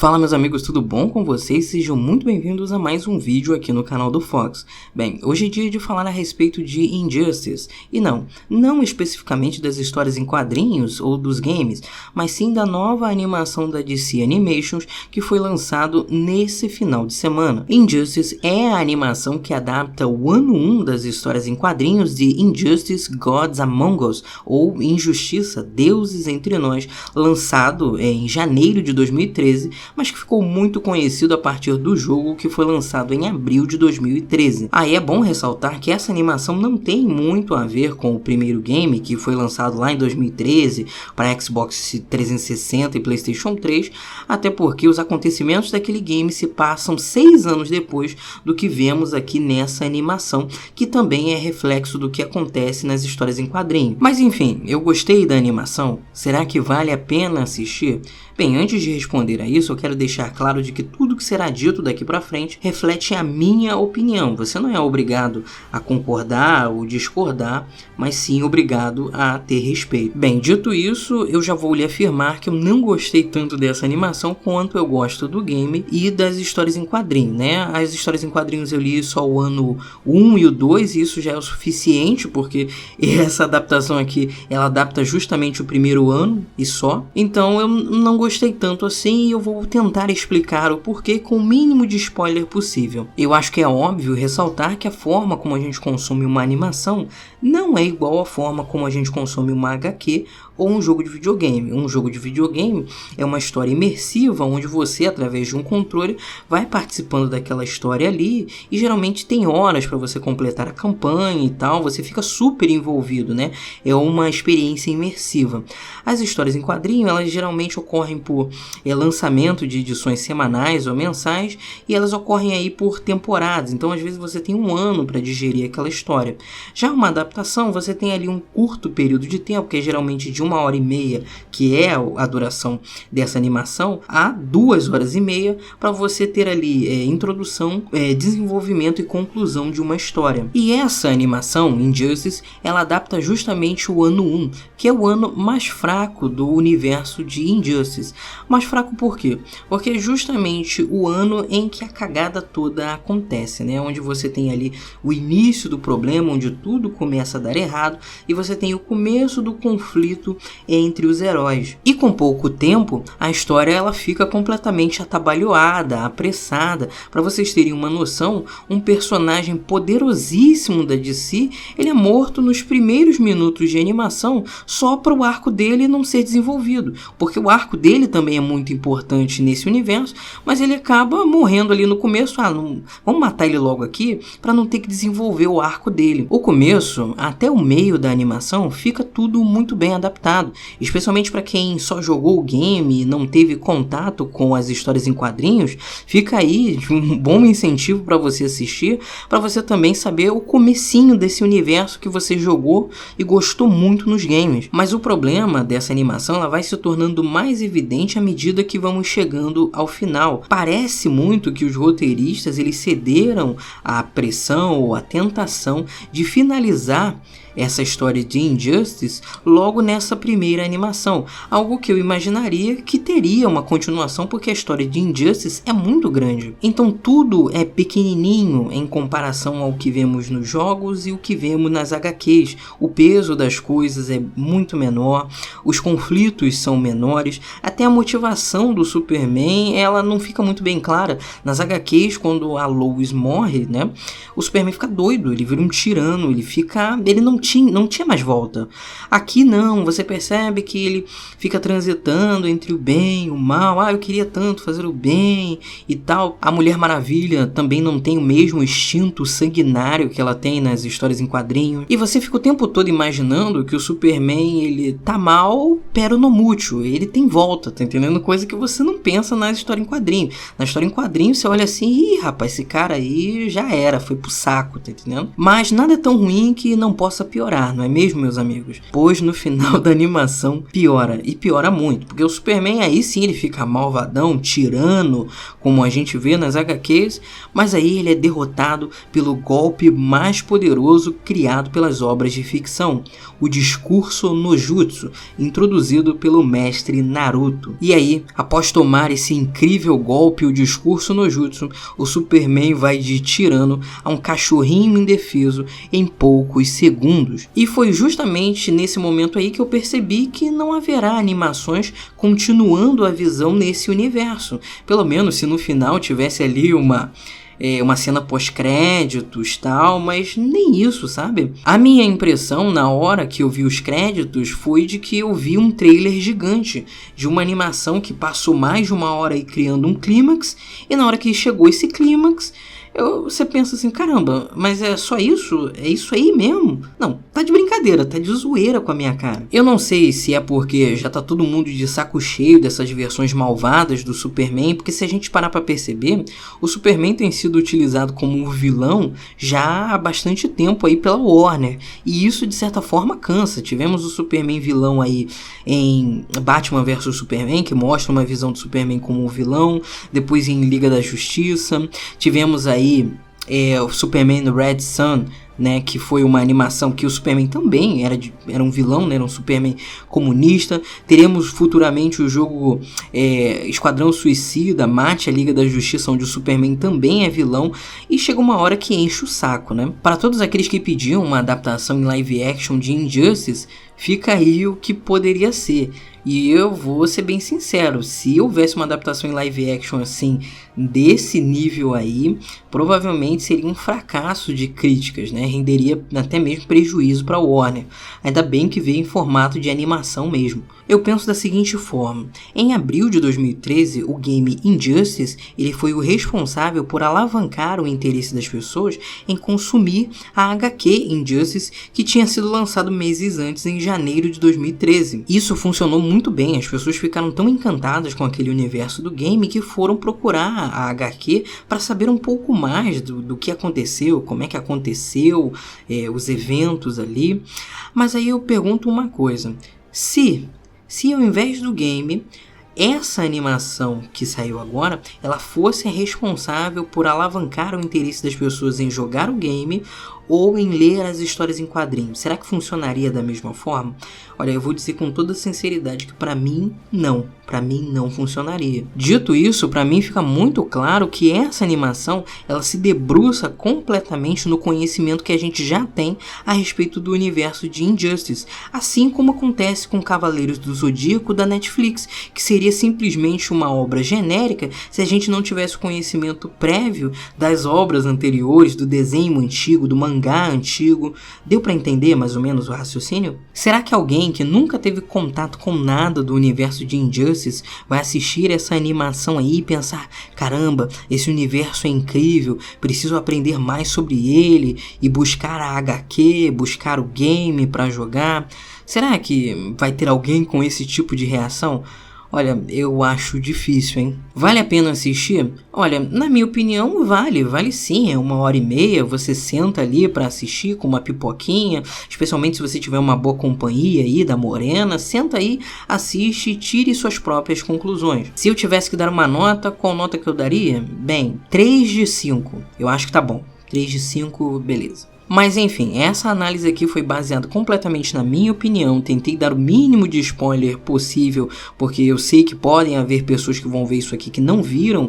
Fala meus amigos, tudo bom com vocês? Sejam muito bem-vindos a mais um vídeo aqui no canal do Fox. Bem, hoje é dia de falar a respeito de Injustice, e não especificamente das histórias em quadrinhos ou dos games, mas sim da nova animação da DC Animations que foi lançado nesse final de semana. Injustice é a animação que adapta o ano 1 das histórias em quadrinhos de Injustice Gods Among Us, ou Injustiça, Deuses Entre Nós, lançado em janeiro de 2013, mas que ficou muito conhecido a partir do jogo que foi lançado em abril de 2013. Aí é bom ressaltar que essa animação não tem muito a ver com o primeiro game, que foi lançado lá em 2013 para Xbox 360 e PlayStation 3, até porque os acontecimentos daquele game se passam 6 anos depois do que vemos aqui nessa animação, que também é reflexo do que acontece nas histórias em quadrinho. Mas enfim, eu gostei da animação? Será que vale a pena assistir? Bem, antes de responder a isso, eu quero deixar claro de que tudo que será dito daqui pra frente reflete a minha opinião. Você não é obrigado a concordar ou discordar, mas sim obrigado a ter respeito. Bem, dito isso, eu já vou lhe afirmar que eu não gostei tanto dessa animação quanto eu gosto do game e das histórias em quadrinho, né? As histórias em quadrinhos eu li só o ano 1 e o 2 e isso já é o suficiente, porque essa adaptação aqui, ela adapta justamente o primeiro ano e só. Então eu não gostei tanto assim e eu vou tentar explicar o porquê com o mínimo de spoiler possível. Eu acho que é óbvio ressaltar que a forma como a gente consome uma animação não é igual à forma como a gente consome uma HQ ou um jogo de videogame. Um jogo de videogame é uma história imersiva onde você, através de um controle, vai participando daquela história ali e geralmente tem horas para você completar a campanha e tal, você fica super envolvido, né? É uma experiência imersiva. As histórias em quadrinho, elas geralmente ocorrem por lançamento de edições semanais ou mensais e elas ocorrem aí por temporadas, então às vezes você tem um ano para digerir aquela história. Já uma adaptação, você tem ali um curto período de tempo, que é geralmente de 1h30, que é a duração dessa animação, a 2h30 para você ter ali introdução, desenvolvimento e conclusão de uma história. E essa animação, Injustice, ela adapta justamente o ano 1, que é o ano mais fraco do universo de Injustice. Mais fraco por quê? Porque é justamente o ano em que a cagada toda acontece, né? Onde você tem ali o início do problema, onde tudo começa a dar errado, e você tem o começo do conflito entre os heróis. E com pouco tempo, a história ela fica completamente atabalhoada, apressada. Para vocês terem uma noção, um personagem poderosíssimo da DC, ele é morto nos primeiros minutos de animação só para o arco dele não ser desenvolvido, porque o arco dele também é muito importante nesse universo, mas ele acaba morrendo ali no começo. Vamos matar ele logo aqui para não ter que desenvolver o arco dele. O começo até o meio da animação fica tudo muito bem adaptado, especialmente para quem só jogou o game e não teve contato com as histórias em quadrinhos. Fica aí um bom incentivo para você assistir, para você também saber o comecinho desse universo que você jogou e gostou muito nos games. Mas o problema dessa animação, ela vai se tornando mais evidente à medida que vamos chegando ao final. Parece muito que os roteiristas eles cederam à pressão ou à tentação de finalizar essa história de Injustice logo nessa primeira animação, algo que eu imaginaria que teria uma continuação, porque a história de Injustice é muito grande. Então tudo é pequenininho em comparação ao que vemos nos jogos e o que vemos nas HQs. O peso das coisas é muito menor, os conflitos são menores, até a motivação do Superman ela não fica muito bem clara. Nas HQs, quando a Lois morre, né, o Superman fica doido, ele vira um tirano, ele não tinha mais volta. Aqui não, você percebe que ele fica transitando entre o bem e o mal. Eu queria tanto fazer o bem e tal. A Mulher Maravilha também não tem o mesmo instinto sanguinário que ela tem nas histórias em quadrinho. E você fica o tempo todo imaginando que o Superman, ele tá mal, pero no mútil. Ele tem volta, tá entendendo? Coisa que você não pensa na história em quadrinho. Na história em quadrinho você olha assim, rapaz, esse cara aí já era, foi pro saco, tá entendendo? Mas nada é tão ruim que não possa piorar, não é mesmo, meus amigos? Pois no final da animação piora, e piora muito, porque o Superman aí sim ele fica malvadão, tirano, como a gente vê nas HQs, mas aí ele é derrotado pelo golpe mais poderoso criado pelas obras de ficção, o discurso no Jutsu, introduzido pelo mestre Naruto. E aí, após tomar esse incrível golpe, o discurso no Jutsu, o Superman vai de tirano a um cachorrinho indefeso em poucos segundos. E foi justamente nesse momento aí que eu percebi que não haverá animações continuando a visão nesse universo. Pelo menos se no final tivesse ali uma cena pós-créditos tal, mas nem isso, sabe? A minha impressão na hora que eu vi os créditos foi de que eu vi um trailer gigante de uma animação que passou mais de uma hora aí criando um clímax, e na hora que chegou esse clímax, você pensa assim, caramba, mas é só isso? É isso aí mesmo? Não, tá de brincadeira, tá de zoeira com a minha cara. Eu não sei se é porque já tá todo mundo de saco cheio dessas versões malvadas do Superman, porque se a gente parar pra perceber, o Superman tem sido utilizado como um vilão já há bastante tempo aí pela Warner, e isso de certa forma cansa. Tivemos o Superman vilão aí em Batman vs Superman, que mostra uma visão do Superman como um vilão, depois em Liga da Justiça, tivemos aí o Superman Red Sun, né, que foi uma animação que o Superman também era um vilão, né, era um Superman comunista. Teremos futuramente o jogo Esquadrão Suicida, Mate a Liga da Justiça, onde o Superman também é vilão, e chega uma hora que enche o saco, né? Para todos aqueles que pediam uma adaptação em live action de Injustice, fica aí o que poderia ser. E eu vou ser bem sincero, se houvesse uma adaptação em live action assim, desse nível aí, provavelmente seria um fracasso de críticas, né? Renderia até mesmo prejuízo para a Warner. Ainda bem que veio em formato de animação mesmo. Eu penso da seguinte forma: em abril de 2013, o game Injustice ele foi o responsável por alavancar o interesse das pessoas em consumir a HQ Injustice, que tinha sido lançado meses antes, em janeiro de 2013. Isso funcionou muito bem, as pessoas ficaram tão encantadas com aquele universo do game que foram procurar a HQ para saber um pouco mais do que aconteceu, como é que aconteceu, os eventos ali. Mas aí eu pergunto uma coisa: se ao invés do game, essa animação que saiu agora, ela fosse responsável por alavancar o interesse das pessoas em jogar o game ou em ler as histórias em quadrinhos, será que funcionaria da mesma forma? Olha, eu vou dizer com toda sinceridade que para mim não funcionaria. Dito isso, para mim fica muito claro que essa animação, ela se debruça completamente no conhecimento que a gente já tem a respeito do universo de Injustice, assim como acontece com Cavaleiros do Zodíaco da Netflix, que seria simplesmente uma obra genérica se a gente não tivesse conhecimento prévio das obras anteriores, do desenho antigo, do mangá antigo. Deu para entender mais ou menos o raciocínio? Será que alguém que nunca teve contato com nada do universo de Injustice vai assistir essa animação aí e pensar: caramba, esse universo é incrível, preciso aprender mais sobre ele e buscar a HQ, buscar o game para jogar? Será que vai ter alguém com esse tipo de reação? Olha, eu acho difícil, hein? Vale a pena assistir? Olha, na minha opinião, vale sim, é 1h30, você senta ali pra assistir com uma pipoquinha, especialmente se você tiver uma boa companhia aí da Morena, senta aí, assiste e tire suas próprias conclusões. Se eu tivesse que dar uma nota, qual nota que eu daria? Bem, 3 de 5, eu acho que tá bom, 3 de 5, beleza. Mas enfim, essa análise aqui foi baseada completamente na minha opinião, tentei dar o mínimo de spoiler possível, porque eu sei que podem haver pessoas que vão ver isso aqui que não viram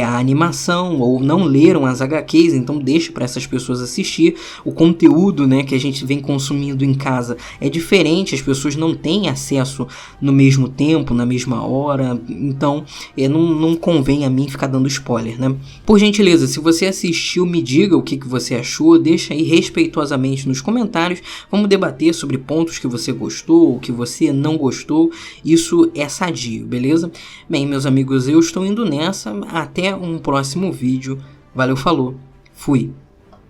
a animação ou não leram as HQs, então deixa para essas pessoas assistir. O conteúdo, né, que a gente vem consumindo em casa é diferente, as pessoas não têm acesso no mesmo tempo, na mesma hora, então não convém a mim ficar dando spoiler, né? Por gentileza, se você assistiu, me diga o que você achou, deixa aí respeitosamente nos comentários, vamos debater sobre pontos que você gostou, o que você não gostou, isso é sadio, beleza? Bem, meus amigos, eu estou indo nessa, até um próximo vídeo, valeu, falou, fui!